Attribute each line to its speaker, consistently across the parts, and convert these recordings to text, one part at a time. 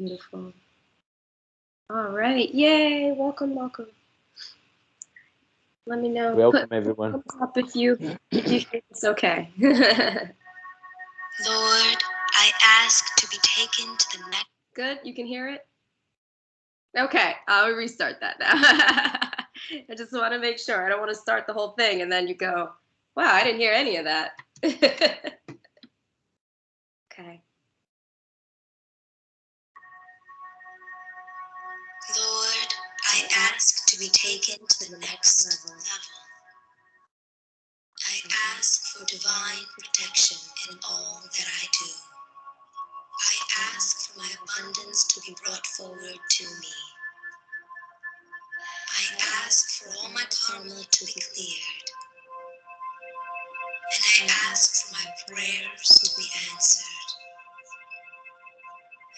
Speaker 1: Beautiful. All right. Yay. Welcome, welcome. Let me know.
Speaker 2: Welcome, everyone.
Speaker 1: Thumbs up if you think it's okay.
Speaker 3: Lord, I ask to be taken to the next.
Speaker 1: Good? You can hear it? Okay. I'll restart that now. I just want to make sure. I don't want to start the whole thing and then you go, wow, I didn't hear any of that. Okay.
Speaker 3: Lord, I ask to be taken to the next level. I ask for divine protection in all that I do. I ask for my abundance to be brought forward to me. I ask for all my karma to be cleared. And I ask for my prayers to be answered.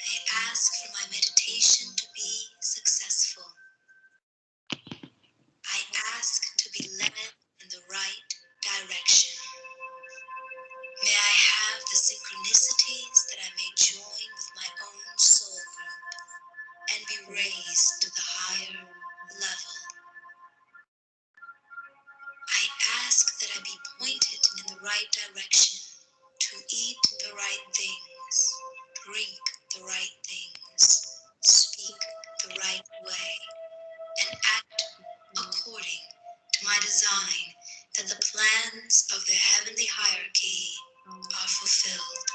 Speaker 3: I ask for my meditation to be successful. I ask to be led in the right direction. May I have the synchronicities that I may join with my own soul group and be raised to the higher level. I ask that I be pointed in the right direction to eat the right things, drink the right things, speak the right way, and act according to my design, that the plans of the heavenly hierarchy are fulfilled.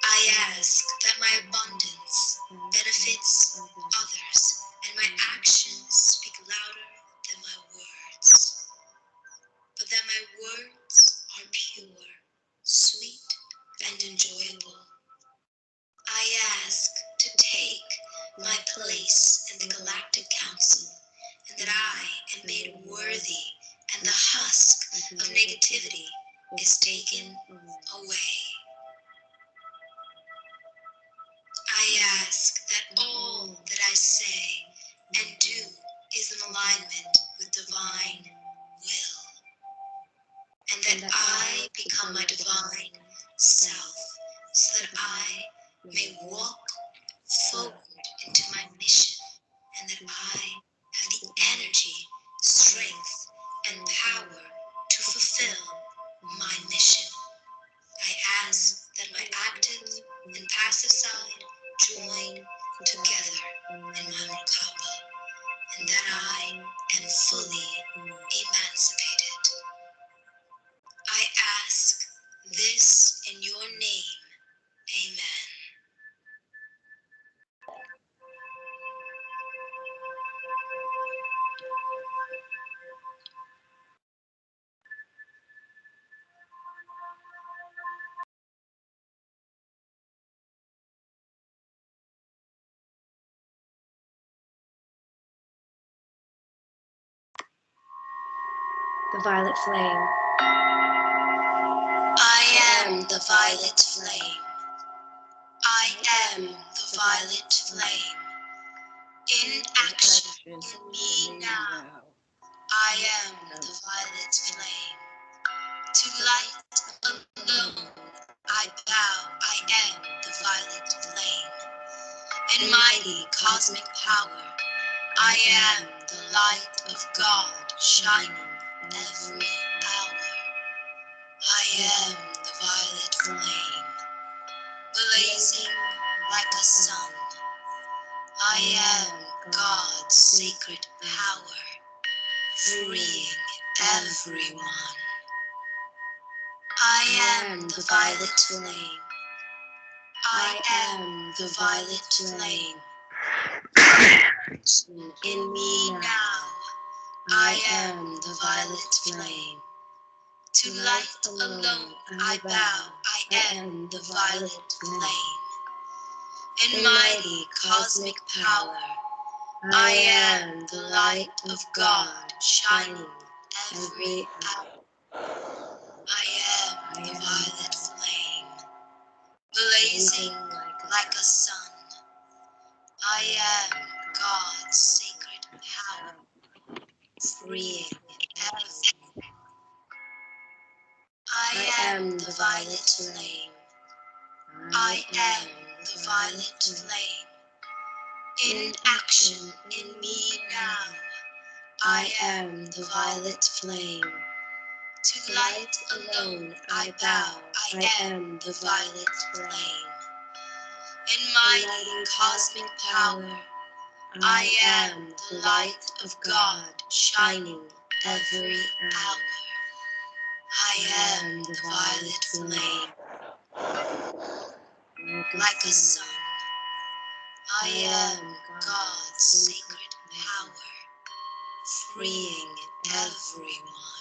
Speaker 3: I ask that my abundance benefits others and my actions speak louder than my words, but that my words are pure, sweet, and enjoyable. I ask to take my place in the Galactic Council, and that I am made worthy, and the husk of negativity is taken away. I ask that all that I say and do is in alignment with divine will, and that I become my divine self, so that I may walk forward into my mission, and that I have the energy, strength, and power to fulfill my mission. I ask that my active and passive side join together in my Mokaba, and that I am fully emancipated. I ask this in your name. Amen.
Speaker 1: The violet flame.
Speaker 3: I am the violet flame. I am the violet flame. In action in me now. I am the violet flame. To light alone I bow. I am the violet flame. In mighty cosmic power, I am the light of God shining every hour. I am the violet flame, blazing like a sun. I am God's sacred power, freeing everyone. I am the violet flame. I am the violet flame. In me now, I am the violet flame. To light alone I bow. I am the violet flame. In mighty cosmic power, I am the light of God shining every hour. I am the violet flame, blazing like a sun. I am God's sacred power, freeing everyone. I am the violet flame. I am the violet flame. In action in me now, I am the violet flame. To light alone I bow, I am the violet flame. In mighty cosmic power, I am the light of God shining every hour. I am the violet flame. Like a sun, I am God's sacred power, freeing everyone.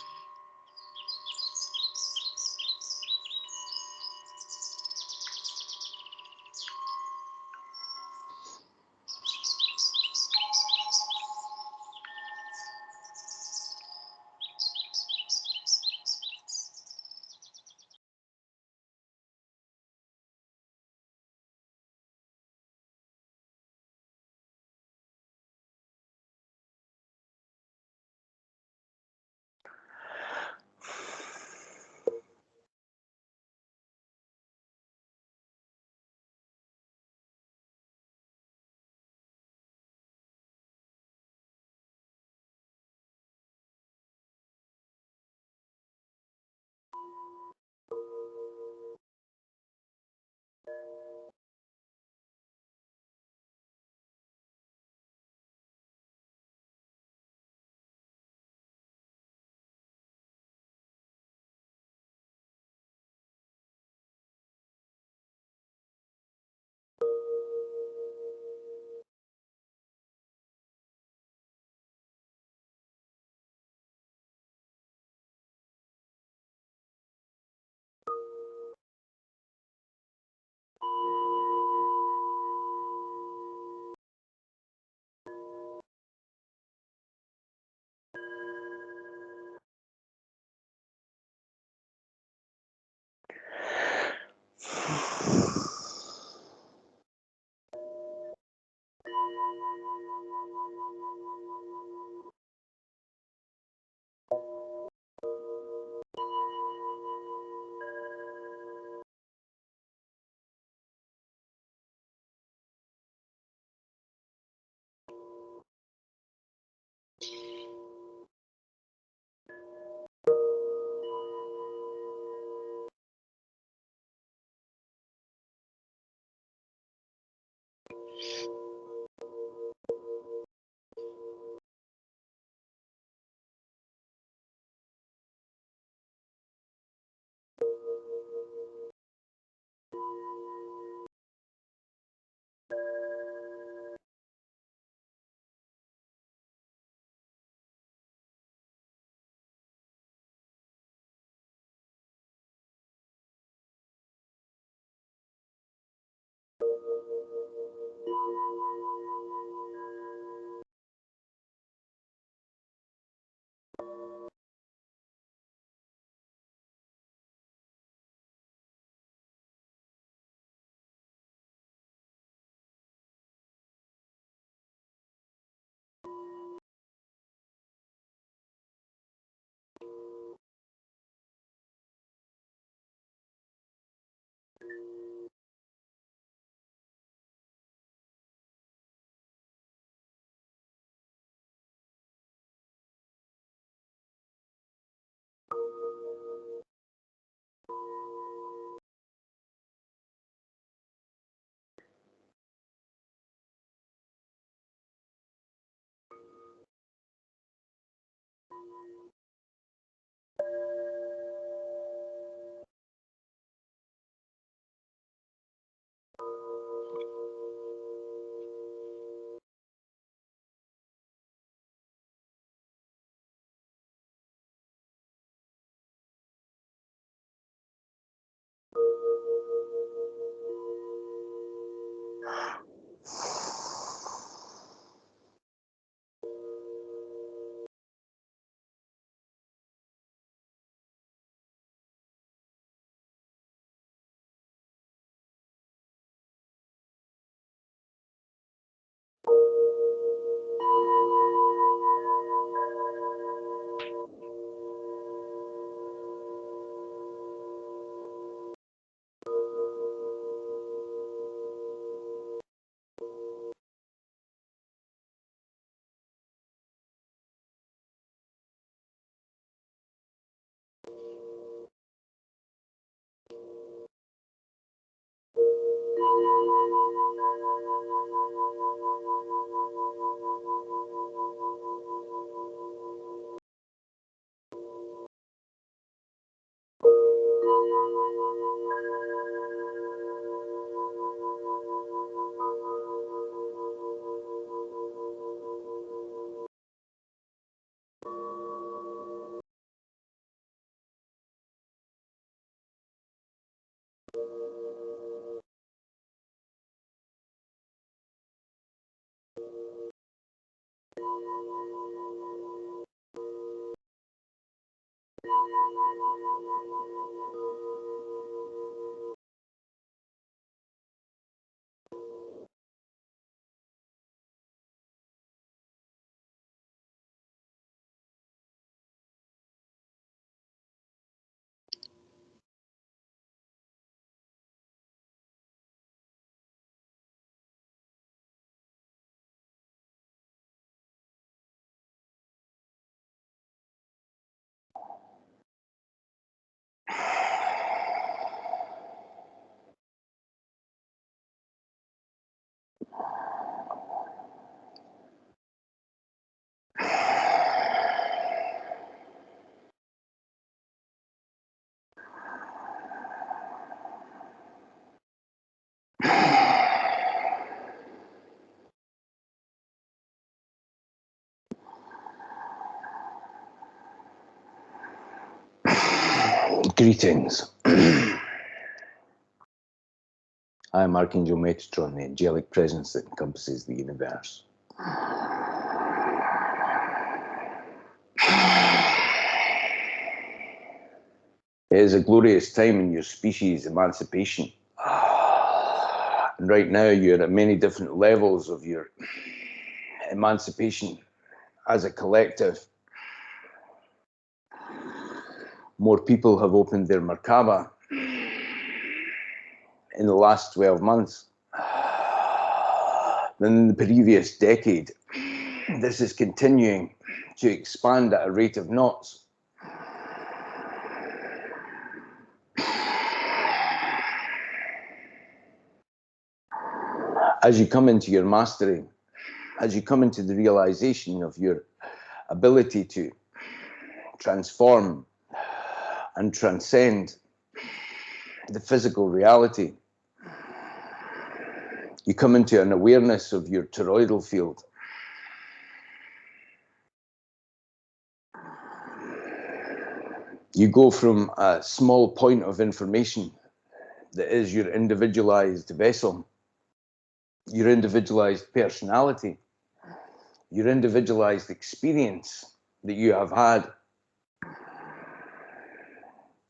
Speaker 2: Greetings. I am Archangel Metatron, the angelic presence that encompasses the universe. It is a glorious time in your species' emancipation. And right now you're at many different levels of your emancipation as a collective. More people have opened their Merkaba in the last 12 months than in the previous decade. This is continuing to expand at a rate of knots. As you come into your mastery, as you come into the realization of your ability to transform and transcend the physical reality, you come into an awareness of your toroidal field. You go from a small point of information that is your individualized vessel, your individualized personality, your individualized experience that you have had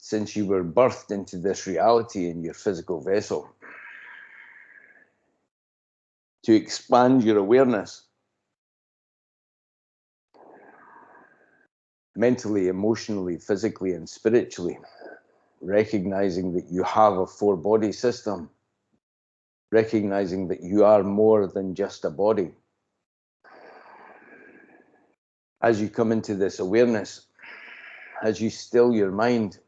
Speaker 2: since you were birthed into this reality in your physical vessel, to expand your awareness mentally, emotionally, physically, and spiritually, recognizing that you have a four-body system, recognizing that you are more than just a body. As you come into this awareness, as you still your mind,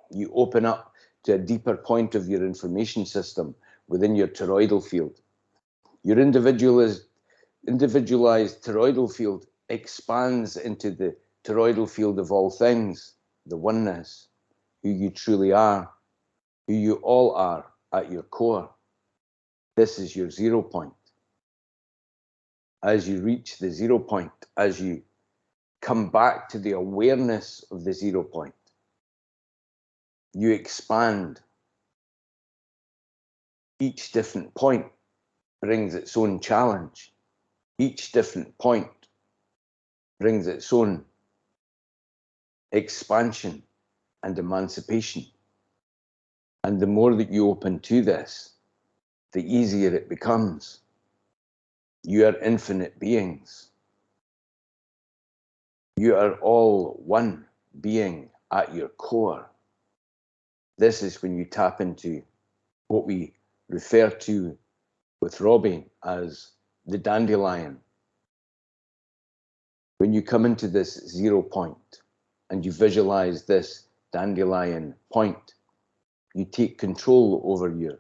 Speaker 2: you open up to a deeper point of your information system within your toroidal field. Your individualized toroidal field expands into the toroidal field of all things, the oneness, who you truly are, who you all are at your core. This is your 0 point. As you reach the 0 point, as you come back to the awareness of the 0 point, you expand. Each different point brings its own challenge. Each different point brings its own expansion and emancipation. And the more that you open to this, the easier it becomes. You are infinite beings. You are all one being at your core. This is when you tap into what we refer to with Robbie as the dandelion. When you come into this 0 point and you visualize this dandelion point, you take control over your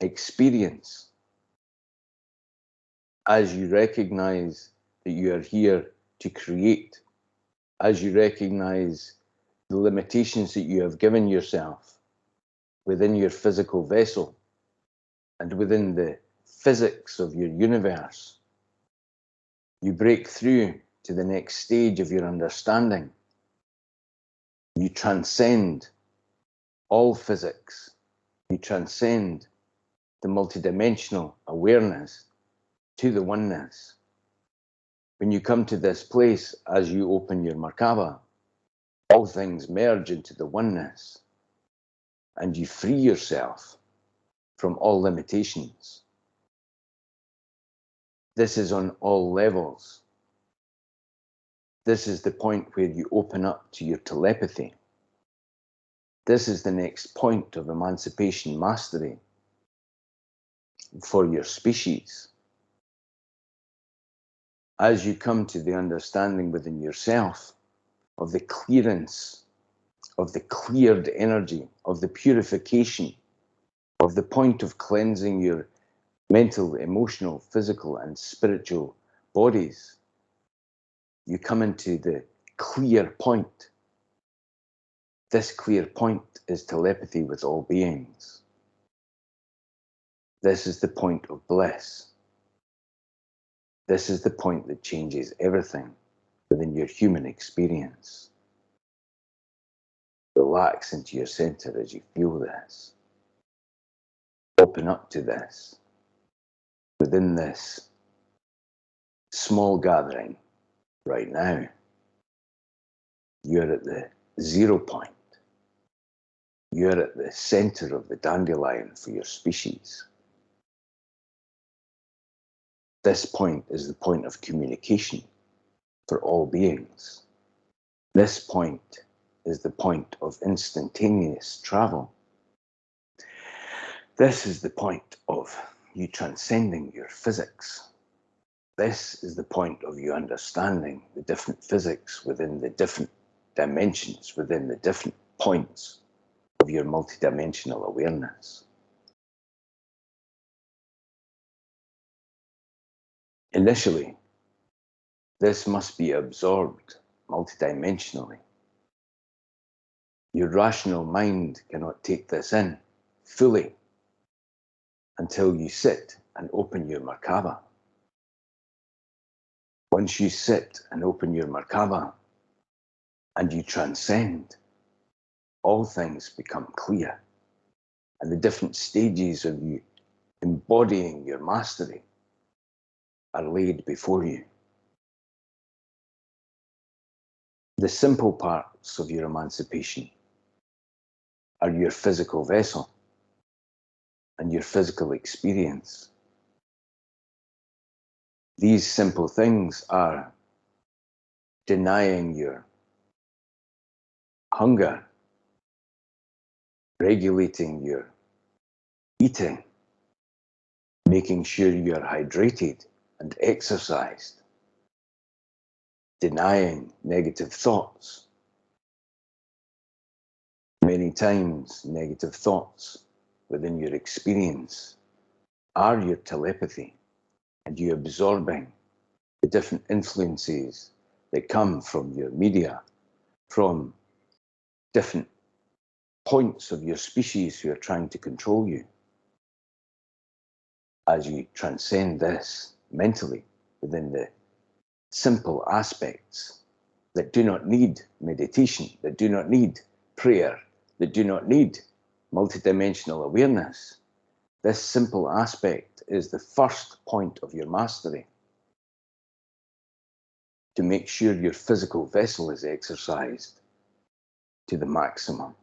Speaker 2: experience as you recognize that you are here to create, as you recognize the limitations that you have given yourself within your physical vessel and within the physics of your universe. You break through to the next stage of your understanding. You transcend all physics. You transcend the multidimensional awareness to the oneness. When you come to this place, as you open your Merkaba, all things merge into the oneness, and you free yourself from all limitations. This is on all levels. This is the point where you open up to your telepathy. This is the next point of emancipation mastery for your species. As you come to the understanding within yourself of the clearance, of the cleared energy, of the purification, of the point of cleansing your mental, emotional, physical, and spiritual bodies, you come into the clear point. This clear point is telepathy with all beings. This is the point of bliss. This is the point that changes everything within your human experience. Relax into your center as you feel this. Open up to this. Within this small gathering right now, you're at the 0 point. You're at the center of the dandelion for your species. This point is the point of communication for all beings. This point is the point of instantaneous travel. This is the point of you transcending your physics. This is the point of you understanding the different physics within the different dimensions, within the different points of your multidimensional awareness. Initially, this must be absorbed multidimensionally. Your rational mind cannot take this in fully until you sit and open your Merkaba. Once you sit and open your Merkaba and you transcend, all things become clear, and the different stages of you embodying your mastery are laid before you. The simple parts of your emancipation are your physical vessel and your physical experience. These simple things are denying your hunger, regulating your eating, making sure you're hydrated and exercised, denying negative thoughts. Many times, negative thoughts within your experience are your telepathy, and you absorbing the different influences that come from your media, from different points of your species who are trying to control you. As you transcend this mentally within the simple aspects that do not need meditation, that do not need prayer, that do not need multidimensional awareness, this simple aspect is the first point of your mastery. To make sure your physical vessel is exercised to the maximum,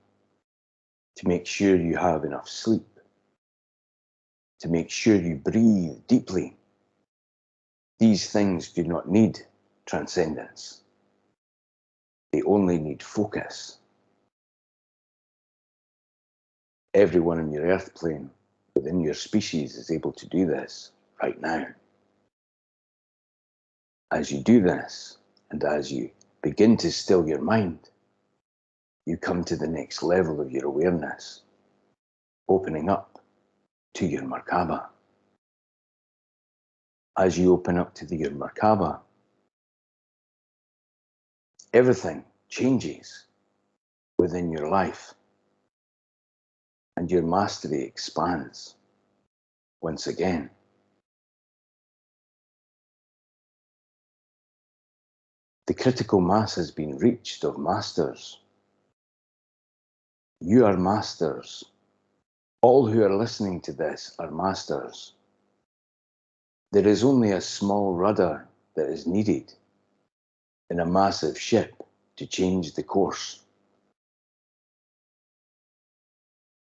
Speaker 2: to make sure you have enough sleep, to make sure you breathe deeply. These things do not need transcendence. They only need focus. Everyone in your earth plane within your species is able to do this right now. As you do this, and as you begin to still your mind, you come to the next level of your awareness, opening up to your Merkaba. As you open up to your Merkaba, everything changes within your life, and your mastery expands once again. The critical mass has been reached of masters. You are masters. All who are listening to this are masters. There is only a small rudder that is needed in a massive ship to change the course,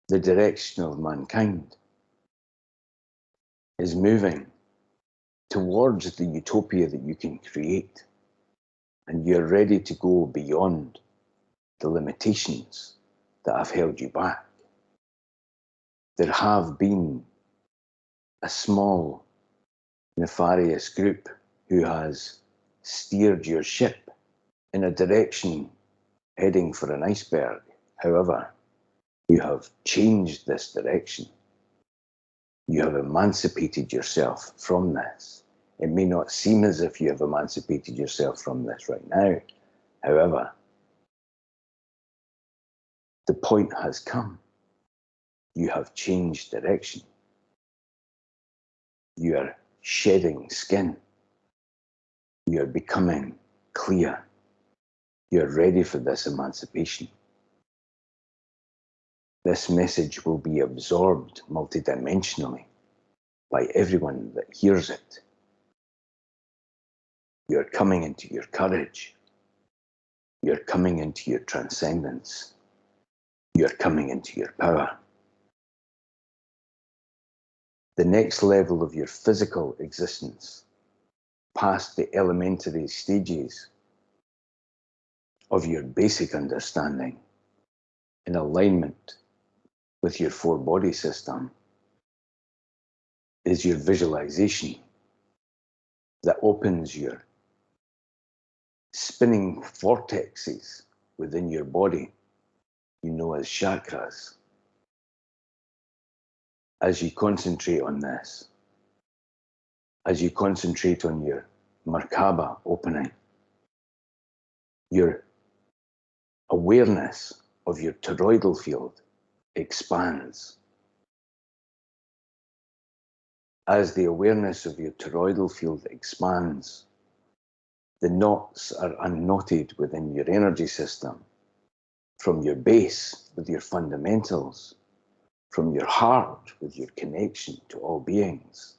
Speaker 2: the direction of mankind is moving towards the utopia that you can create, and you're ready to go beyond the limitations that have held you back. There have been a small nefarious group who has steered your ship in a direction heading for an iceberg. However, you have changed this direction. You have emancipated yourself from this. It may not seem as if you have emancipated yourself from this right now. However, the point has come. You have changed direction. You are shedding skin. You are becoming clear. You are ready for this emancipation. This message will be absorbed multidimensionally by everyone that hears it. You are coming into your courage. You are coming into your transcendence. You are coming into your power. The next level of your physical existence, past the elementary stages of your basic understanding, in alignment with your four-body system, is your visualization that opens your spinning vortexes within your body, you know as chakras. As you concentrate on this, as you concentrate on your Merkaba opening, your awareness of your toroidal field expands. As the awareness of your toroidal field expands, the knots are unknotted within your energy system, from your base with your fundamentals, from your heart with your connection to all beings,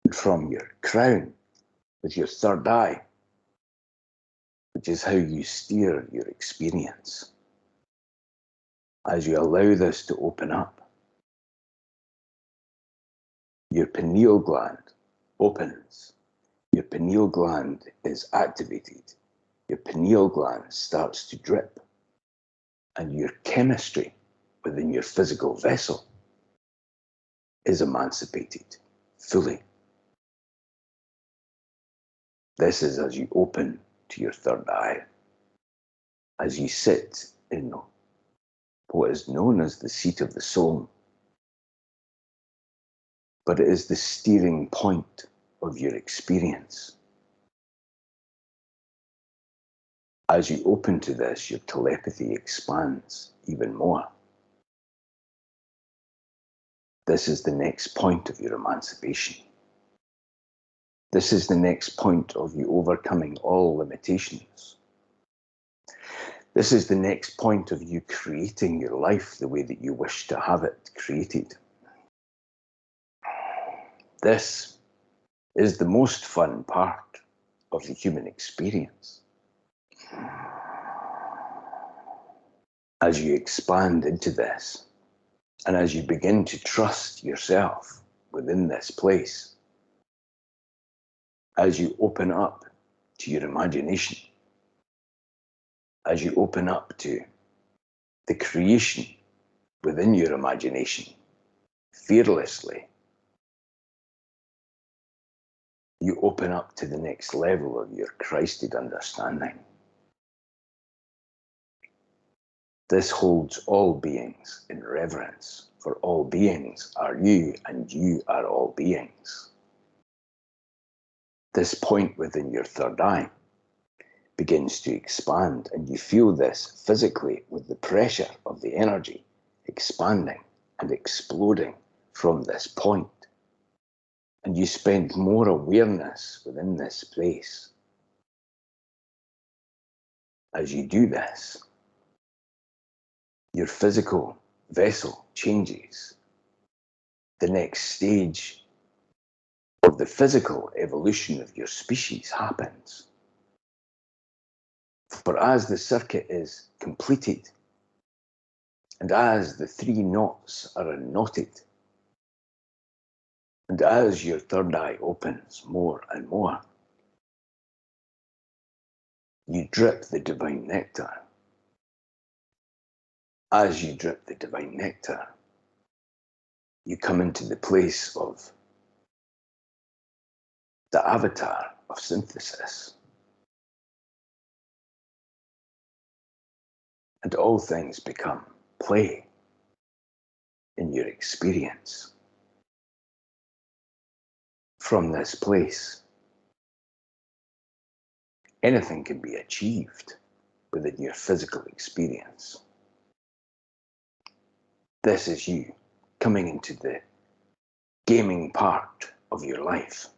Speaker 2: and from your crown with your third eye, which is how you steer your experience. As you allow this to open up, your pineal gland opens. Your pineal gland is activated. Your pineal gland starts to drip, and your chemistry within your physical vessel is emancipated fully. This is as you open to your third eye, as you sit in what is known as the seat of the soul, but it is the steering point of your experience. As you open to this, your telepathy expands even more. This is the next point of your emancipation. This is the next point of you overcoming all limitations. This is the next point of you creating your life the way that you wish to have it created. This is the most fun part of the human experience. As you expand into this, and as you begin to trust yourself within this place, as you open up to your imagination, as you open up to the creation within your imagination, fearlessly, you open up to the next level of your Christed understanding. This holds all beings in reverence, for all beings are you, and you are all beings. This point within your third eye begins to expand, and you feel this physically with the pressure of the energy expanding and exploding from this point. And you spend more awareness within this space. As you do this, your physical vessel changes. The next stage of the physical evolution of your species happens. For as the circuit is completed, and as the 3 knots are unknotted, and as your third eye opens more and more, you drip the divine nectar. As you drip the divine nectar, you come into the place of the avatar of synthesis. And all things become play in your experience. From this place, anything can be achieved within your physical experience. This is you coming into the gaming part of your life.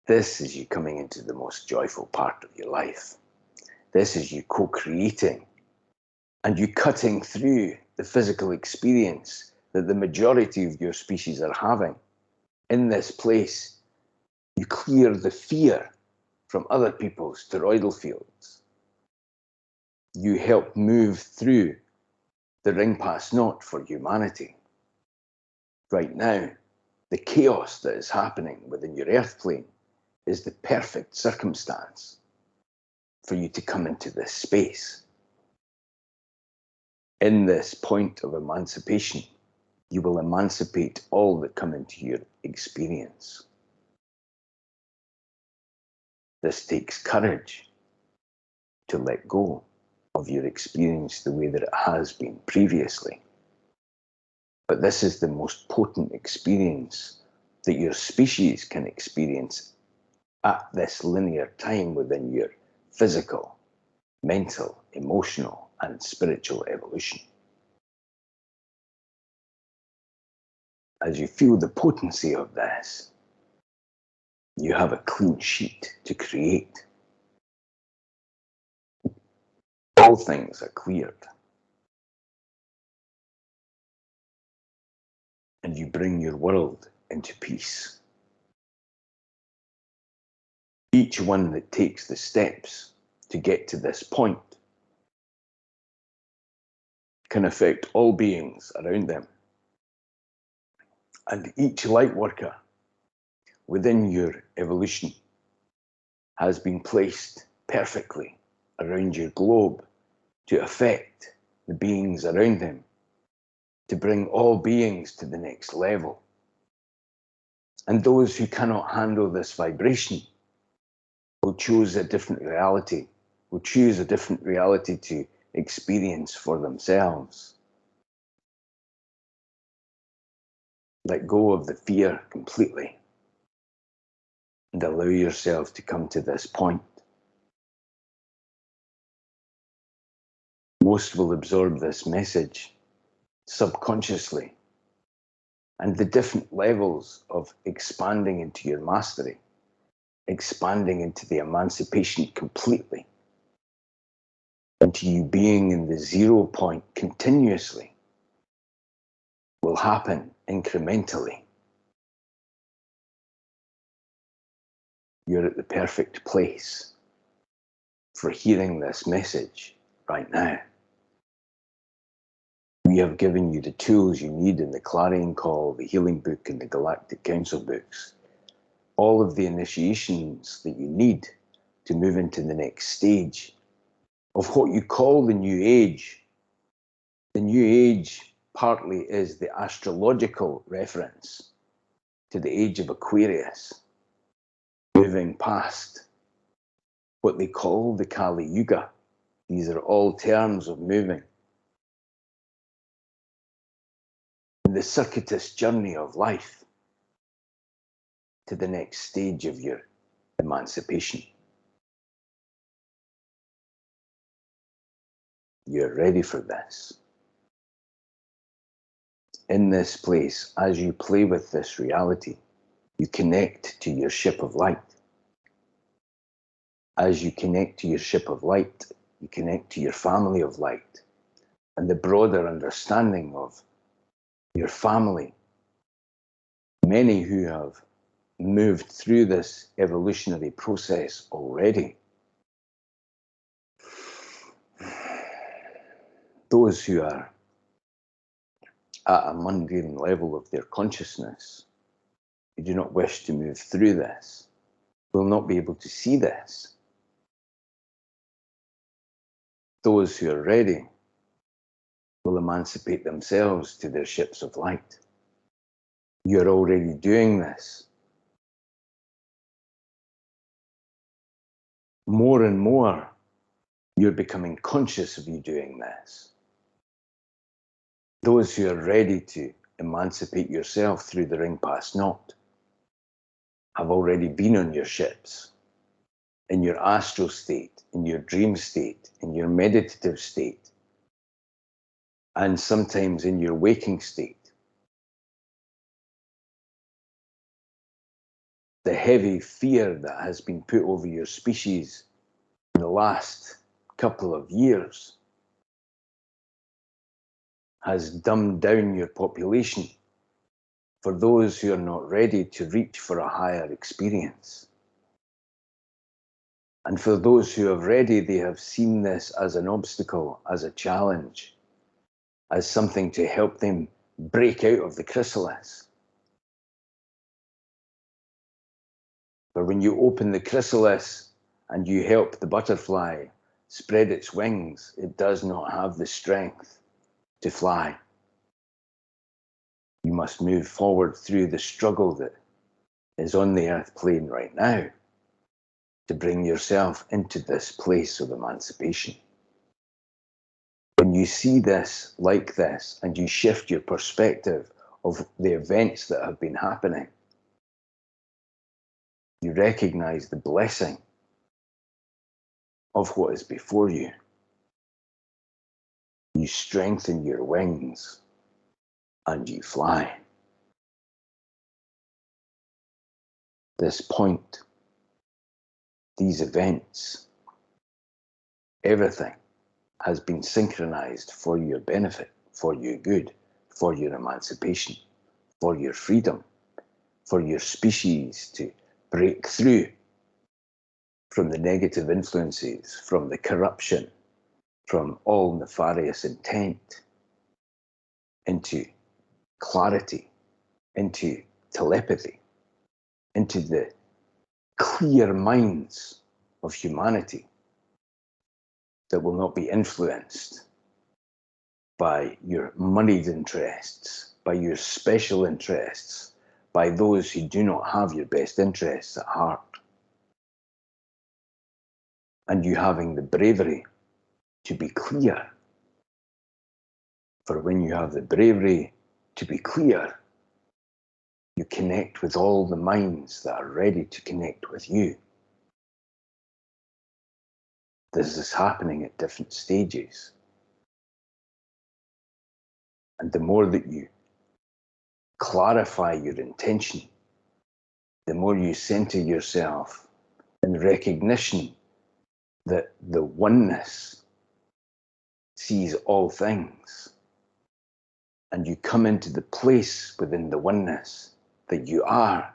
Speaker 2: This is you coming into the most joyful part of your life. This is you co-creating and you cutting through the physical experience that the majority of your species are having. In this place, you clear the fear from other people's toroidal fields. You help move through the ring pass knot for humanity. Right now, the chaos that is happening within your earth plane is the perfect circumstance for you to come into this space. In this point of emancipation, you will emancipate all that come into your experience. This takes courage to let go of your experience the way that it has been previously. But this is the most potent experience that your species can experience at this linear time within your physical, mental, emotional, and spiritual evolution. As you feel the potency of this, you have a clean sheet to create. All things are cleared. And you bring your world into peace. Each one that takes the steps to get to this point can affect all beings around them. And each light worker within your evolution has been placed perfectly around your globe to affect the beings around them, to bring all beings to the next level. And those who cannot handle this vibration will choose a different reality, will choose a different reality to experience for themselves. Let go of the fear completely and allow yourself to come to this point. Most will absorb this message subconsciously, and the different levels of expanding into your mastery, expanding into the emancipation completely, into you being in the 0 point continuously, will happen incrementally. You're at the perfect place for hearing this message right now. We have given you the tools you need in the Clarion Call, the Healing Book, and the Galactic Council books. All of the initiations that you need to move into the next stage of what you call the New Age. The New Age partly is the astrological reference to the age of Aquarius, moving past what they call the Kali Yuga. These are all terms of moving in the circuitous journey of life to the next stage of your emancipation. You're ready for this. In this place, as you play with this reality, you connect to your ship of light. As you connect to your ship of light, you connect to your family of light and the broader understanding of your family. Many who have moved through this evolutionary process already. Those who are at a mundane level of their consciousness, who do not wish to move through this, will not be able to see this. Those who are ready will emancipate themselves to their ships of light. You're already doing this. More and more, you're becoming conscious of you doing this. Those who are ready to emancipate yourself through the ring past naught have already been on your ships, in your astral state, in your dream state, in your meditative state, and sometimes in your waking state. The heavy fear that has been put over your species in the last couple of years has dumbed down your population for those who are not ready to reach for a higher experience. And for those who are ready, they have seen this as an obstacle, as a challenge, as something to help them break out of the chrysalis. But when you open the chrysalis and you help the butterfly spread its wings, it does not have the strength to fly. You must move forward through the struggle that is on the earth plane right now to bring yourself into this place of emancipation. When you see this like this and you shift your perspective of the events that have been happening, you recognize the blessing of what is before you. You strengthen your wings and you fly. This point, these events, everything has been synchronized for your benefit, for your good, for your emancipation, for your freedom, for your species to break through from the negative influences, from the corruption, from all nefarious intent, into clarity, into telepathy, into the clear minds of humanity that will not be influenced by your moneyed interests, by your special interests, by those who do not have your best interests at heart. And you having the bravery to be clear. For when you have the bravery to be clear, you connect with all the minds that are ready to connect with you. This is happening at different stages. And the more that you clarify your intention, the more you center yourself in recognition that the oneness sees all things, and you come into the place within the oneness that you are,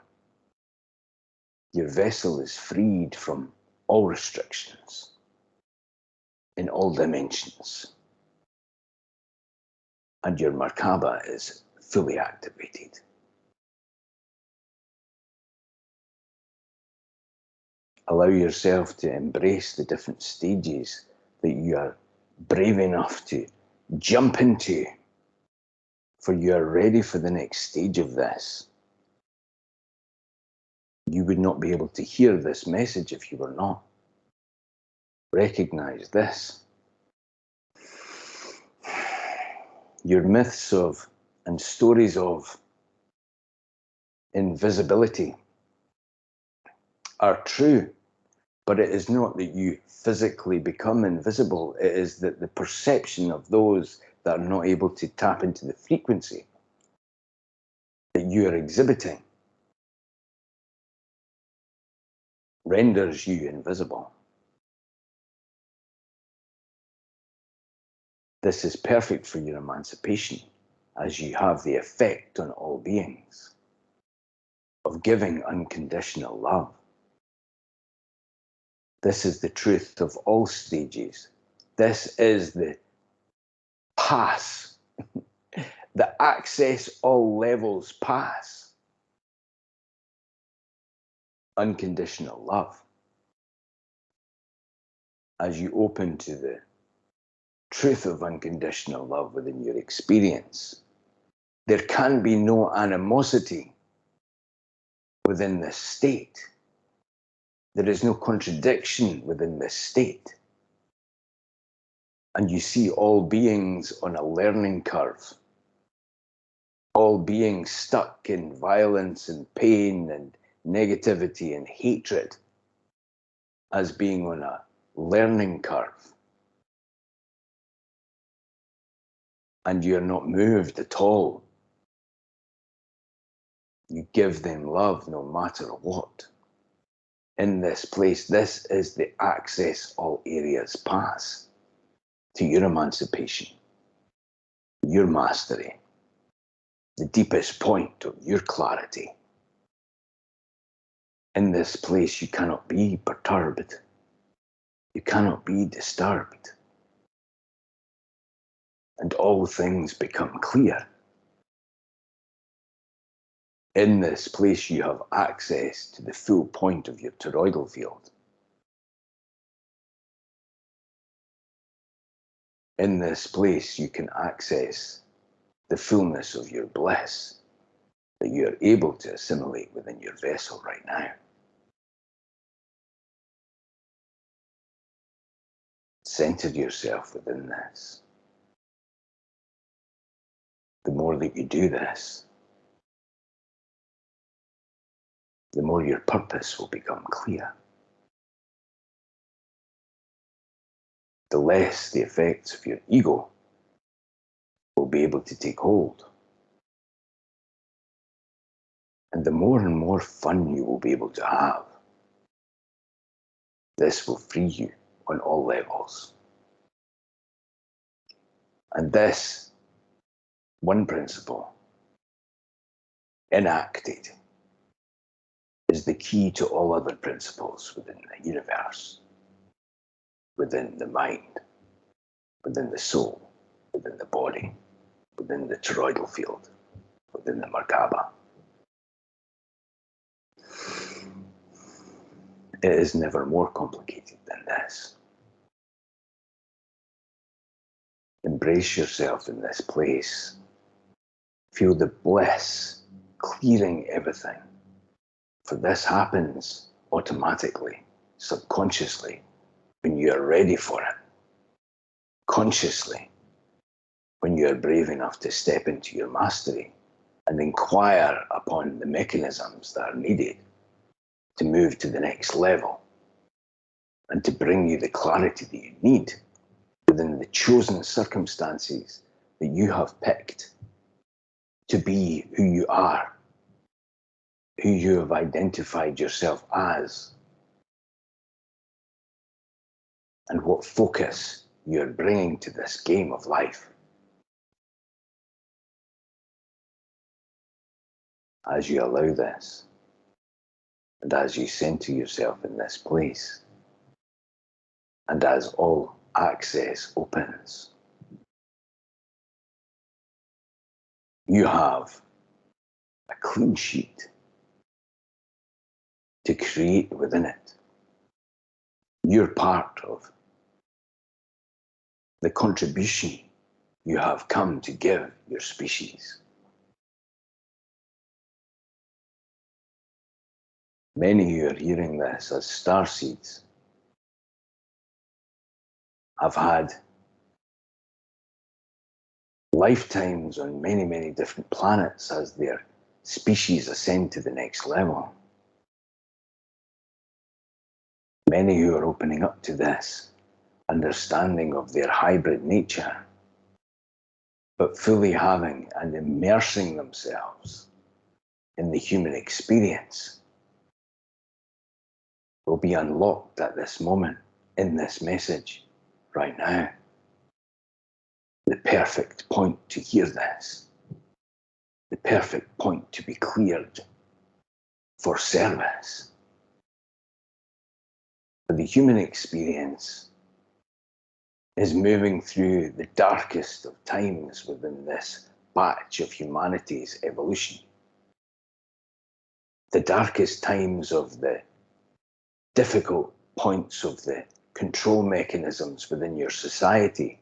Speaker 2: your vessel is freed from all restrictions in all dimensions, and your Merkaba is fully activated. Allow yourself to embrace the different stages that you are brave enough to jump into, for you are ready for the next stage of this. You would not be able to hear this message if you were not. Recognize this. Your myths of and stories of invisibility are true, but it is not that you physically become invisible. It is that the perception of those that are not able to tap into the frequency that you are exhibiting renders you invisible. This is perfect for your emancipation, as you have the effect on all beings. of giving unconditional love. This is the truth of all stages. This is the pass, the access all levels pass. Unconditional love. As you open to the truth of unconditional love within your experience, there can be no animosity within this state. There is no contradiction within this state. And you see all beings on a learning curve, all beings stuck in violence and pain and negativity and hatred as being on a learning curve. And you're not moved at all. You give them love no matter what. In this place, this is the access all areas pass to your emancipation, your mastery, the deepest point of your clarity. In this place, you cannot be perturbed. You cannot be disturbed. And all things become clear. In this place, you have access to the full point of your toroidal field. In this place, you can access the fullness of your bliss that you are able to assimilate within your vessel right now. Center yourself within this. The more that you do this, the more your purpose will become clear. The less the effects of your ego will be able to take hold. And the more and more fun you will be able to have. This will free you on all levels. And this one principle, enacted, is the key to all other principles within the universe, within the mind, within the soul, within the body, within the toroidal field, within the Merkaba. It is never more complicated than this. Embrace yourself in this place. Feel the bliss clearing everything. For this happens automatically, subconsciously, when you are ready for it. Consciously, when you are brave enough to step into your mastery and inquire upon the mechanisms that are needed to move to the next level and to bring you the clarity that you need within the chosen circumstances that you have picked to be who you are, who you have identified yourself as, and what focus you're bringing to this game of life. As you allow this, and as you center yourself in this place, and as all access opens, you have a clean sheet to create within it. You're part of the contribution you have come to give your species. Many who are hearing this as starseeds have had lifetimes on many, many different planets as their species ascend to the next level. Many who are opening up to this understanding of their hybrid nature, but fully having and immersing themselves in the human experience, will be unlocked at this moment in this message right now. The perfect point to hear this, the perfect point to be cleared, for service. But the human experience is moving through the darkest of times within this batch of humanity's evolution. The darkest times of the difficult points of the control mechanisms within your society,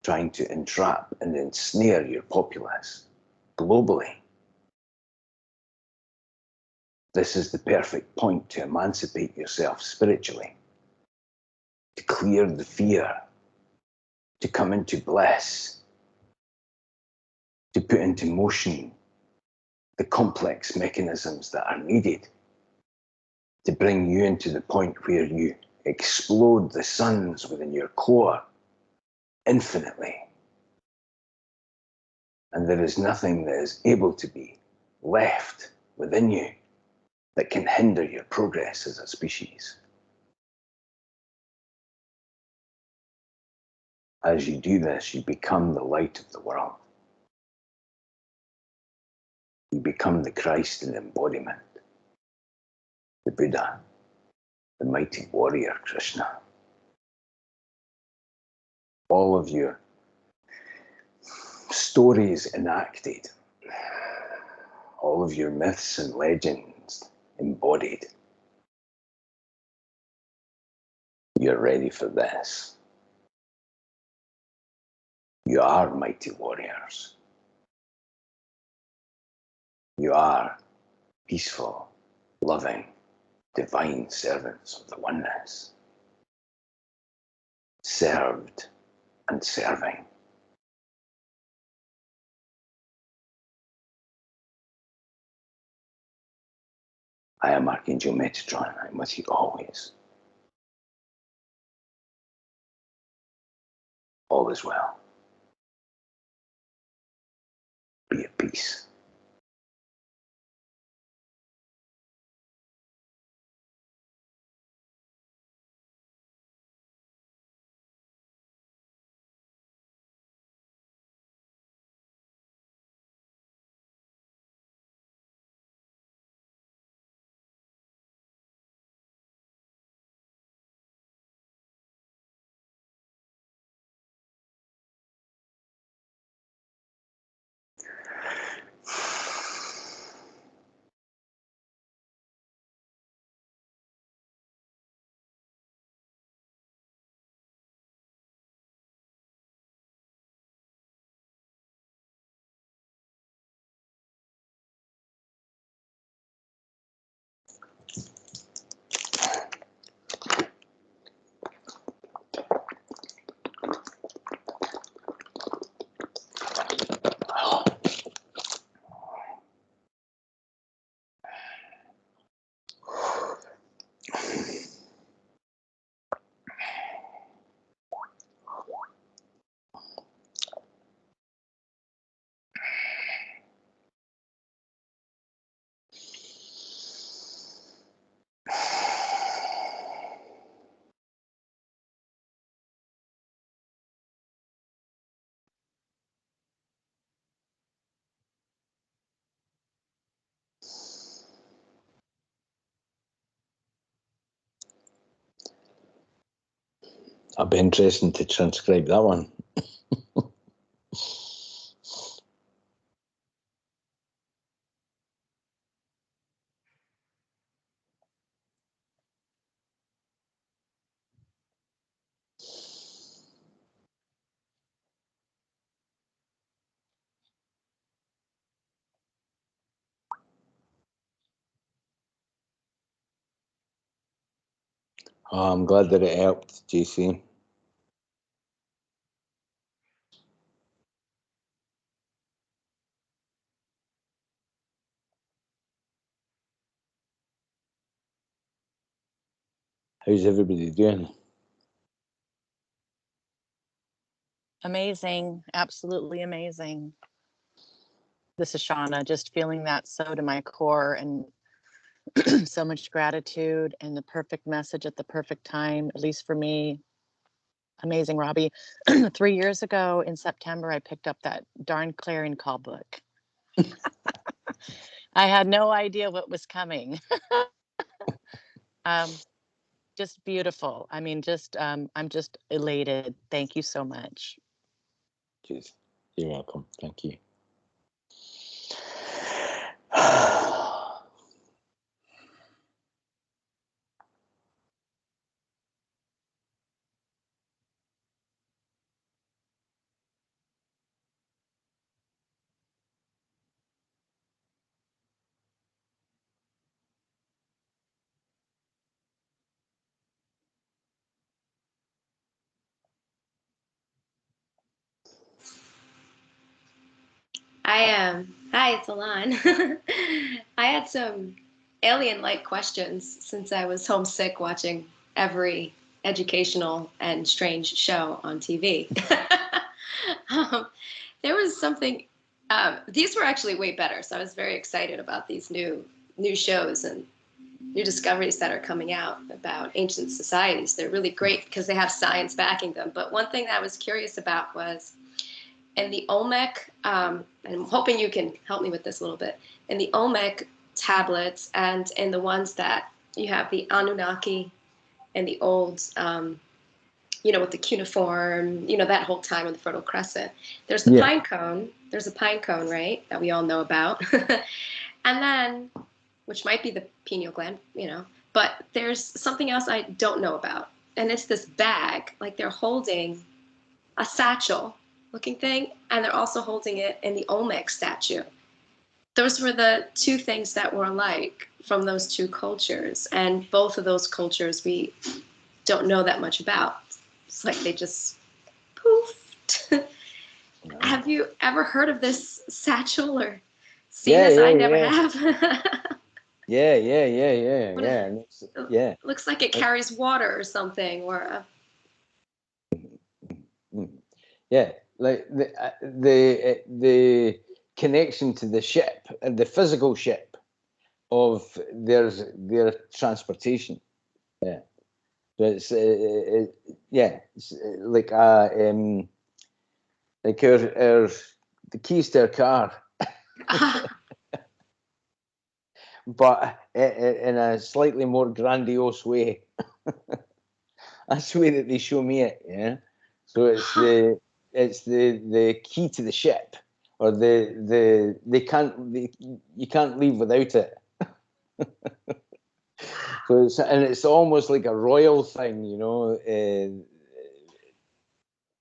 Speaker 2: trying to entrap and ensnare your populace globally. This is the perfect point to emancipate yourself spiritually, to clear the fear, to come into bliss, to put into motion the complex mechanisms that are needed to bring you into the point where you explode the suns within your core infinitely. And there is nothing that is able to be left within you that can hinder your progress as a species. As you do this, you become the light of the world. You become the Christ in embodiment, the Buddha, the mighty warrior Krishna. All of your stories enacted, all of your myths and legends embodied. You're ready for this. You are mighty warriors. You are peaceful, loving, divine servants of the oneness, served and serving. I am Archangel Metatron. I'm with you always. All is well. Be at peace. It'll be interesting to transcribe that one. Oh, I'm glad that it helped, JC. How's everybody doing?
Speaker 4: Amazing. Absolutely amazing. This is Shauna, just feeling that so to my core, and so much gratitude and the perfect message at the perfect time, at least for me. Amazing, Robbie. 3 years ago in September, I picked up that darn Clarion Call book. I had no idea what was coming. Just beautiful. I mean, I'm just elated. Thank you so much.
Speaker 2: Jeez. You're welcome. Thank you.
Speaker 1: Hi, it's Alon. I had some alien-like questions since I was homesick watching every educational and strange show on TV. um, there was something. These were actually way better, so I was very excited about these new shows and new discoveries that are coming out about ancient societies. They're really great because they have science backing them. But one thing that I was curious about was in the Olmec, and I'm hoping you can help me with this a little bit, in the Olmec tablets and in the ones that you have the Anunnaki and the old, with the cuneiform, that whole time of the Fertile Crescent, there's the
Speaker 2: Yeah.
Speaker 1: pine cone. There's a pine cone, right, that we all know about. And then, which might be the pineal gland, but there's something else I don't know about. And it's this bag, like they're holding a satchel looking thing, and they're also holding it in the Olmec statue. Those were the two things that were alike from those two cultures, and both of those cultures we don't know that much about. It's like they just poofed. Have you ever heard of this satchel or seen this? I never have.
Speaker 2: Yeah.
Speaker 1: It looks like it carries water or something, or
Speaker 2: yeah, like the connection to the ship, the physical ship of their transportation. Yeah, so it's it's like like our the keys to our car, but in a slightly more grandiose way. That's the way that they show me it. Yeah, so it's the key to the ship, or you can't leave without it. So it's almost like a royal thing,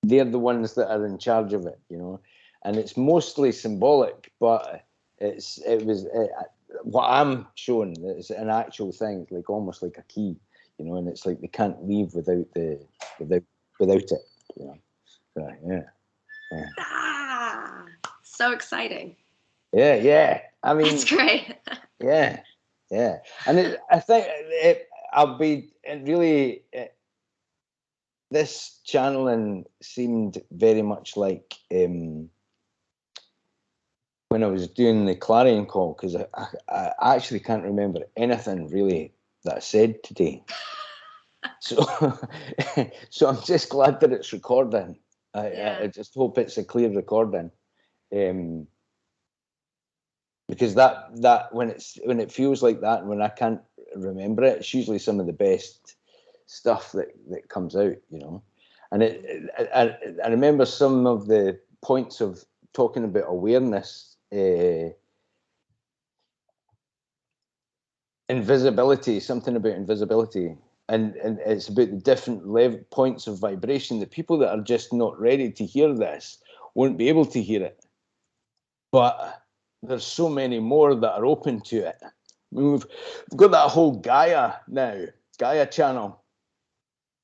Speaker 2: they're the ones that are in charge of it, and it's mostly symbolic, but what I'm showing is an actual thing, like almost like a key, and it's like they can't leave without it, So, yeah.
Speaker 1: So exciting.
Speaker 2: Yeah. I mean,
Speaker 1: that's great.
Speaker 2: yeah, and I think I'll be really. This channeling seemed very much like when I was doing the clarion call, because I actually can't remember anything really that I said today. So, so I'm just glad that it's recording. I just hope it's a clear recording, because that when it feels like that, and when I can't remember it, it's usually some of the best stuff that comes out, And I remember some of the points of talking about awareness, invisibility, something about invisibility, and it's about the different points of vibration. The people that are just not ready to hear this won't be able to hear it, but there's so many more that are open to it. I mean, we've got that whole Gaia channel.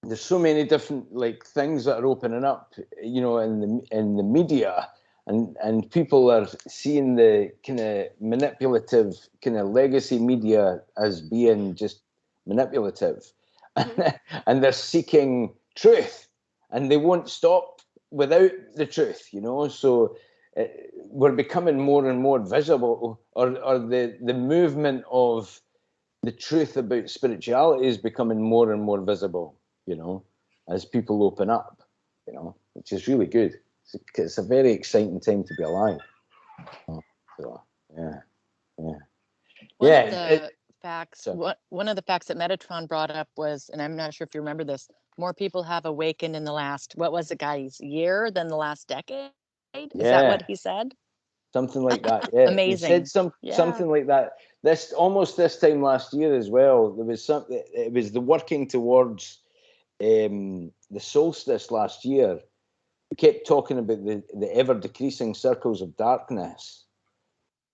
Speaker 2: There's so many different things that are opening up, in the media, and people are seeing the kind of manipulative kind of legacy media as being just manipulative, and they're seeking truth, and they won't stop without the truth, So we're becoming more and more visible, or the movement of the truth about spirituality is becoming more and more visible, as people open up, which is really good. It's a very exciting time to be alive. So, yeah.
Speaker 4: One
Speaker 2: Yeah,
Speaker 4: of the facts,
Speaker 2: so
Speaker 4: one of the facts that Metatron brought up was, and I'm not sure if you remember this, more people have awakened in the last, what was it, guys, year than the last decade? Is that what
Speaker 2: yeah,
Speaker 4: he said?
Speaker 2: something like that. Yeah, he said
Speaker 4: Amazing. Yeah.
Speaker 2: something like that. This time last year as well. There was something. It was the working towards the solstice last year. We kept talking about the ever decreasing circles of darkness,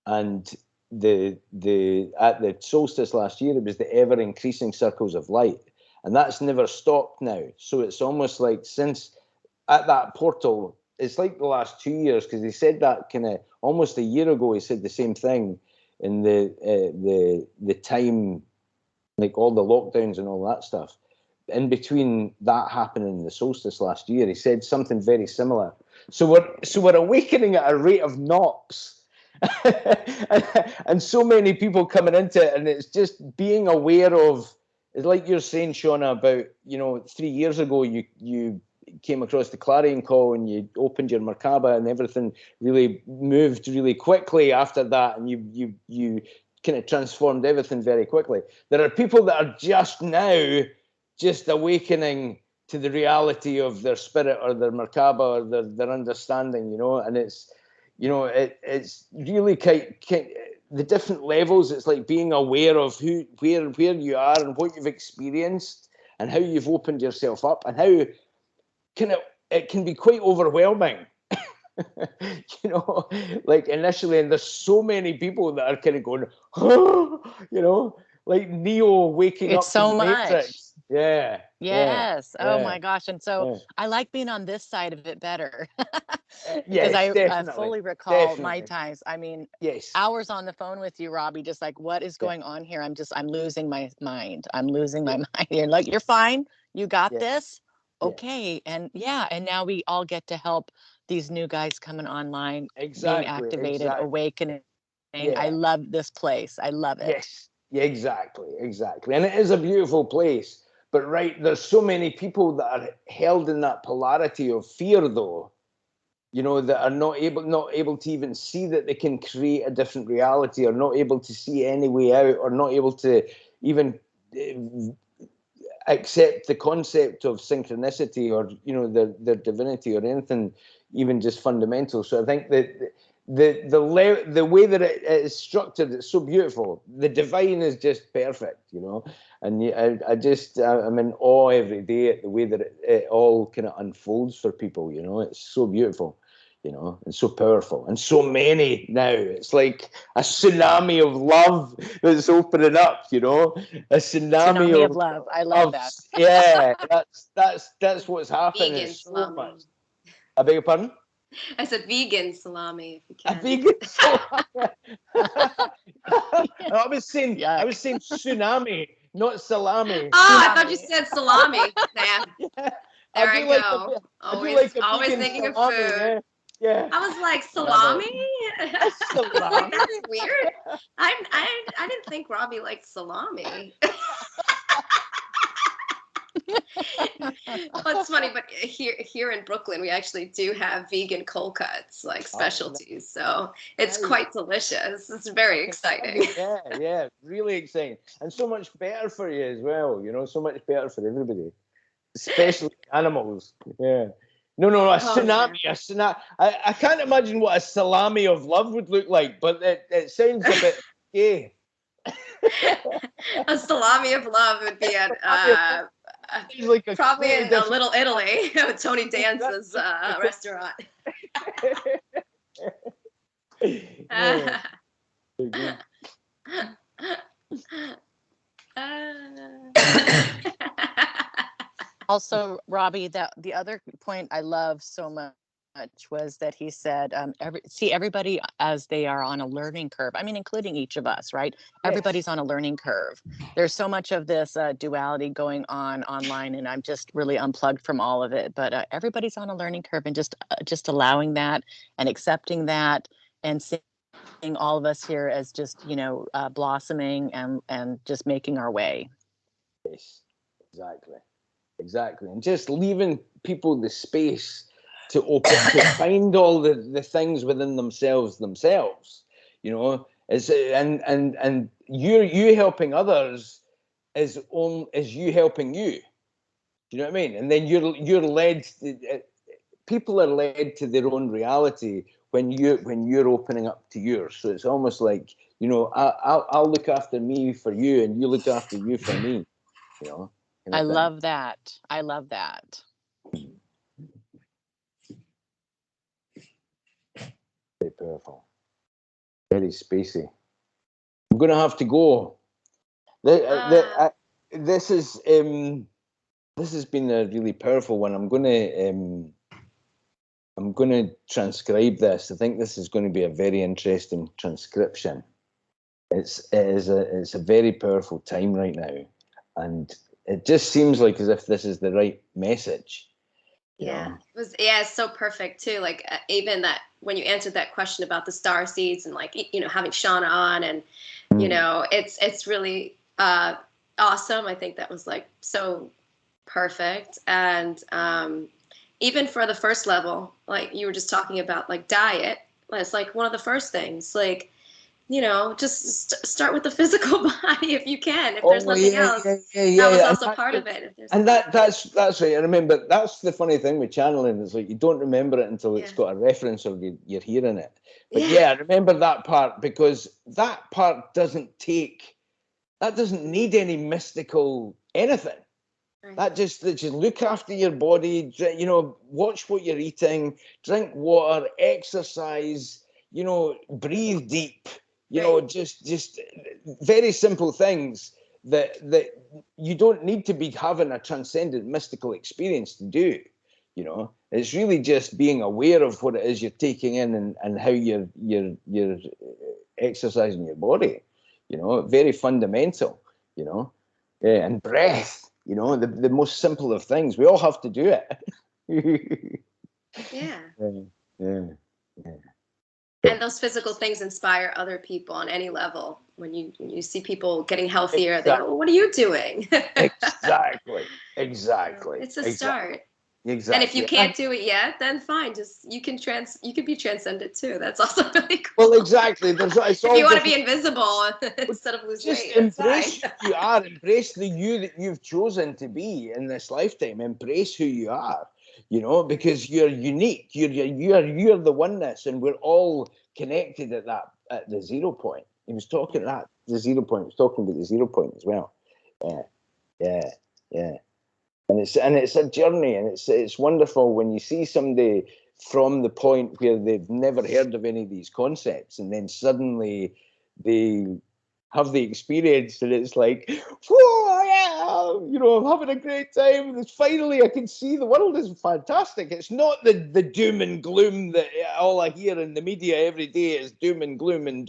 Speaker 2: and the at the solstice last year it was the ever increasing circles of light, and that's never stopped now. So it's almost like since at that portal, it's like the last 2 years, because he said that kind of almost a year ago. He said the same thing in the time, like all the lockdowns and all that stuff. In between that happening and the solstice last year, he said something very similar. So we're awakening at a rate of knots. And so many people coming into it, and it's just being aware of. It's like you're saying, Shauna, about 3 years ago you came across the clarion call and you opened your Merkaba and everything really moved really quickly after that, and you kind of transformed everything very quickly. There are people that are just now just awakening to the reality of their spirit or their Merkaba or their understanding, and it's it's really the different levels. It's like being aware of where you are and what you've experienced and how you've opened yourself up, and how it can be quite overwhelming. Like initially, and there's so many people that are kind of going, like Neo waking
Speaker 4: It's
Speaker 2: up from
Speaker 4: so
Speaker 2: the
Speaker 4: much.
Speaker 2: Matrix. Yeah.
Speaker 4: Yes.
Speaker 2: Yeah.
Speaker 4: Oh
Speaker 2: Yeah.
Speaker 4: my gosh. And so
Speaker 2: Yeah.
Speaker 4: I like being on this side of it better because
Speaker 2: Yes,
Speaker 4: I
Speaker 2: definitely.
Speaker 4: fully recall my
Speaker 2: Definitely.
Speaker 4: times. I mean,
Speaker 2: Yes.
Speaker 4: hours on the phone with you, Robbie, just like, what is
Speaker 2: Yeah.
Speaker 4: going on here? I'm losing my mind. I'm losing my mind. You're like, you're fine. You got
Speaker 2: Yeah.
Speaker 4: this.
Speaker 2: Yeah.
Speaker 4: Okay. And yeah. And now we all get to help these new guys coming online, being
Speaker 2: Exactly.
Speaker 4: activated,
Speaker 2: Exactly.
Speaker 4: awakening. I
Speaker 2: Yeah.
Speaker 4: love this place. I love it.
Speaker 2: Yes. Yeah, exactly. Exactly. And it is a beautiful place. But there's so many people that are held in that polarity of fear, though, that are not able to even see that they can create a different reality, or not able to see any way out, or not able to even accept the concept of synchronicity, or their divinity, or anything even just fundamental. So I think that the way that it is structured, it's so beautiful. The divine is just perfect, and I'm in awe every day at the way that it all kind of unfolds for people. It's so beautiful, and so powerful, and so many now. It's like a tsunami of love that's opening up, a tsunami
Speaker 4: Of love. I love that.
Speaker 2: yeah, that's what's happening.
Speaker 1: Vegan
Speaker 2: It's so
Speaker 1: salami.
Speaker 2: much. I beg your pardon?
Speaker 1: I said vegan salami if you
Speaker 2: A
Speaker 1: can.
Speaker 2: vegan salami. I was saying
Speaker 4: Yuck.
Speaker 2: tsunami, not salami.
Speaker 1: Oh, I thought you
Speaker 4: Tsunami.
Speaker 1: said salami. Damn.
Speaker 2: Yeah,
Speaker 1: There I
Speaker 2: like
Speaker 1: go.
Speaker 2: I do
Speaker 1: Always,
Speaker 2: like a
Speaker 1: always
Speaker 2: vegan
Speaker 1: thinking of
Speaker 2: salami.
Speaker 1: food.
Speaker 2: Yeah.
Speaker 1: I was like,
Speaker 2: Love
Speaker 1: salami?
Speaker 2: it.
Speaker 1: I
Speaker 2: A
Speaker 1: was like,
Speaker 2: salami.
Speaker 1: that's weird. I didn't think Robbie liked salami. Well, it's funny, but here in Brooklyn, we actually do have vegan cold cuts, like specialties. So it's
Speaker 2: Nice.
Speaker 1: quite delicious. It's very exciting.
Speaker 2: Yeah, really exciting, and so much better for you as well. So much better for everybody, especially animals. Yeah. No, a tsunami,
Speaker 1: Yeah.
Speaker 2: a tsunami. I can't imagine what a salami of love would look like, but it sounds a bit gay.
Speaker 1: A salami of love would be at
Speaker 2: Like
Speaker 1: probably in a Little Italy, Tony Danza's restaurant.
Speaker 2: Yeah.
Speaker 4: Also, Robbie, that the other point I love so much was that he said, everybody as they are on a learning curve. I mean, including each of us, right? Yes. Everybody's on a learning curve. There's so much of this duality going on online, and I'm just really unplugged from all of it. But everybody's on a learning curve, and just allowing that and accepting that, and seeing all of us here as just blossoming and just making our way.
Speaker 2: Yes, exactly, and just leaving people the space to open to find all the things within themselves, and you helping others is you helping you. Do you know what I mean? And then you're led. People are led to their own reality when you're opening up to yours. So it's almost like, you know, I'll look after me for you, and you look after you for me. You know.
Speaker 4: I love that. I love that.
Speaker 2: Very powerful. Very spacey. I'm going to have to go. This has been a really powerful one. I'm going to transcribe this. I think this is going to be a very interesting transcription. It's a very powerful time right now, and it just seems like as if this is the right message.
Speaker 1: Yeah, it's so perfect too. Like even that when you answered that question about the star seeds and like having Shauna on, and it's really awesome. I think that was like so perfect. And even for the first level, like you were just talking about, like diet, it's like one of the first things. Like just start with the physical body if you can. If there's nothing else, that was also part of it.
Speaker 2: That's right. I remember. That's the funny thing with channeling is like you don't remember it until it's got a reference or you're hearing it. But I remember that part, because that part doesn't need any mystical anything. Right. That just look after your body. Watch what you're eating, drink water, exercise. Breathe deep. Just very simple things that you don't need to be having a transcendent mystical experience to do. It's really just being aware of what it is you're taking in and how you're exercising your body. Very fundamental. And breath. The most simple of things. We all have to do it.
Speaker 1: Yeah.
Speaker 2: Yeah.
Speaker 1: And those physical things inspire other people on any level. When you see people getting healthier, they go, well, "What are you doing?"
Speaker 2: Exactly.
Speaker 1: It's a start.
Speaker 2: Exactly.
Speaker 1: And if you can't do it yet, then fine. Just you can be transcended too. That's also really cool.
Speaker 2: Well, exactly. If
Speaker 1: you want to be invisible instead of lose weight,
Speaker 2: embrace who you are. Embrace the you that you've chosen to be in this lifetime. Embrace who you are. Because you're unique. You're the oneness, and we're all connected at the 0 point. He was talking at the 0 point. He was talking about the 0 point as well. Yeah. And it's a journey, and it's wonderful when you see somebody from the point where they've never heard of any of these concepts, and then suddenly they have the experience, and it's like, whoa, yeah, I'm having a great time. And finally, I can see the world is fantastic. It's not the doom and gloom that all I hear in the media every day is doom and gloom. And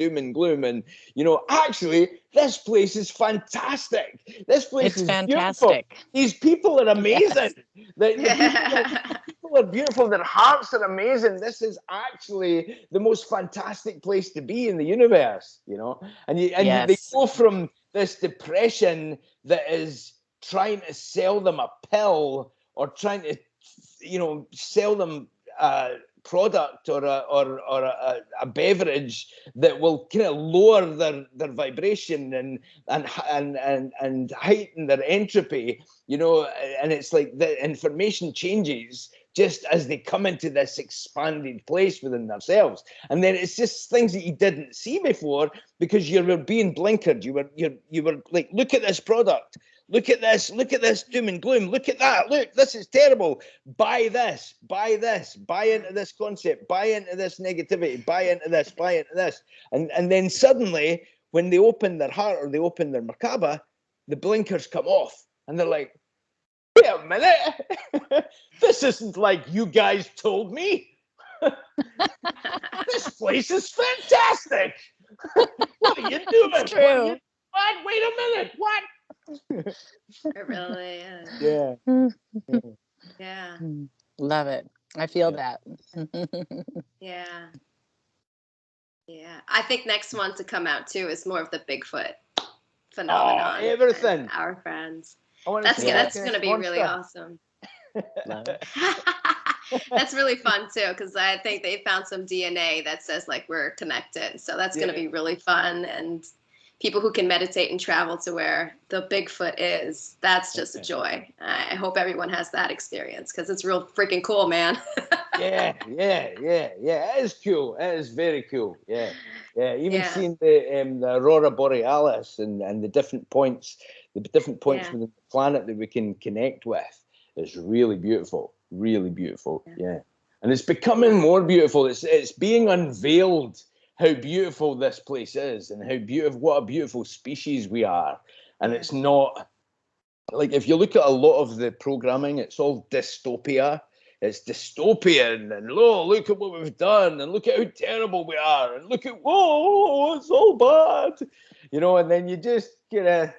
Speaker 2: actually, this place is fantastic. This place is fantastic. Beautiful. These people are amazing. Yes. People are beautiful. Their hearts are amazing. This is actually the most fantastic place to be in the universe. They go from this depression that is trying to sell them a pill or trying to, sell them a product or a beverage that will kind of lower their vibration and heighten their entropy, and it's like the information changes just as they come into this expanded place within themselves. And then it's just things that you didn't see before because you were being blinkered. You were like, look at this product. Look at this doom and gloom. Look at that. Look, this is terrible. Buy this, buy into this concept, buy into this negativity, buy into this. And then suddenly, when they open their heart or they open their Merkaba, the blinkers come off and they're like, wait a minute, this isn't like you guys told me. This place is fantastic. What are you doing?
Speaker 4: It's true.
Speaker 2: What? Wait a minute. What?
Speaker 1: It really is. Yeah.
Speaker 4: Love it. I feel that.
Speaker 1: Yeah. I think next one to come out too is more of the Bigfoot phenomenon.
Speaker 2: Oh, everything.
Speaker 1: Our friends. That's going to be really awesome.
Speaker 4: Love it.
Speaker 1: That's really fun too, because I think they found some DNA that says like we're connected. So that's going to be really fun, and people who can meditate and travel to where the Bigfoot is, that's just a joy. I hope everyone has that experience because it's real freaking cool, man.
Speaker 2: Yeah. It is cool. It is very cool. Yeah. Even
Speaker 1: Yeah.
Speaker 2: seeing the Aurora Borealis and the different points within the planet that we can connect with is really beautiful. Really beautiful. Yeah. And it's becoming more beautiful. It's being unveiled how beautiful this place is and what a beautiful species we are. And it's not like, if you look at a lot of the programming, it's all dystopia. It's dystopian, and look at what we've done, and look at how terrible we are, and look at it's so bad, and then you just we're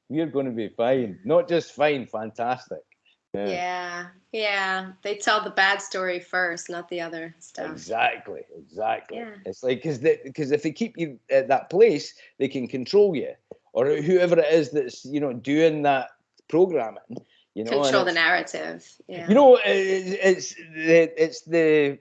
Speaker 2: going to be fine. Not just fine, fantastic.
Speaker 1: Yeah. They tell the bad story first, not the other stuff.
Speaker 2: Exactly.
Speaker 1: Yeah.
Speaker 2: It's like, because if they keep you at that place, they can control you, or whoever it is that's doing that programming.
Speaker 1: Control the narrative. Yeah.
Speaker 2: It's the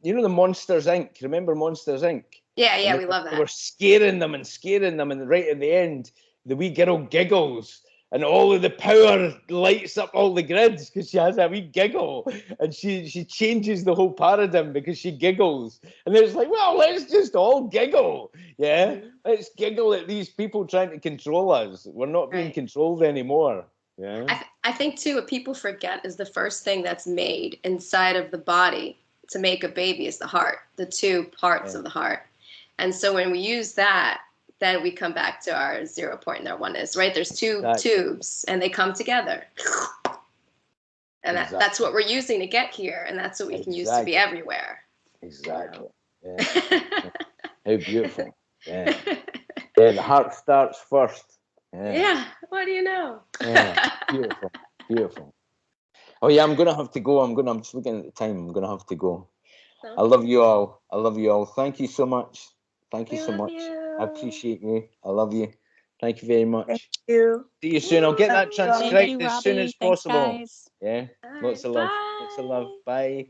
Speaker 2: the Monsters Inc. Remember Monsters Inc.?
Speaker 1: Yeah, we love that.
Speaker 2: They were scaring them, and right at the end, the wee girl giggles, and all of the power lights up all the grids because she has a wee giggle, and she changes the whole paradigm because she giggles. And it's like, well, let's just all giggle. Yeah, let's giggle at these people trying to control us. We're not being controlled anymore. Yeah.
Speaker 1: I think too, what people forget is the first thing that's made inside of the body to make a baby is the heart, the two parts of the heart. And so when we use that, then we come back to our 0 point and our oneness, right? There's two tubes and they come together. And that's what we're using to get here. And that's what we can use to be everywhere.
Speaker 2: Exactly. Yeah. How beautiful. Yeah. The heart starts first.
Speaker 1: Yeah. What do you know?
Speaker 2: Yeah. Beautiful. Oh yeah, I'm gonna have to go. I'm just looking at the time. I'm gonna have to go. Okay. I love you all. Thank you so much. Thank you so much. I appreciate you. I love you. Thank you very much.
Speaker 5: Thank you.
Speaker 2: See you soon. I'll get that transcribed as soon as possible.
Speaker 4: Guys.
Speaker 2: Yeah. Lots of love. Bye.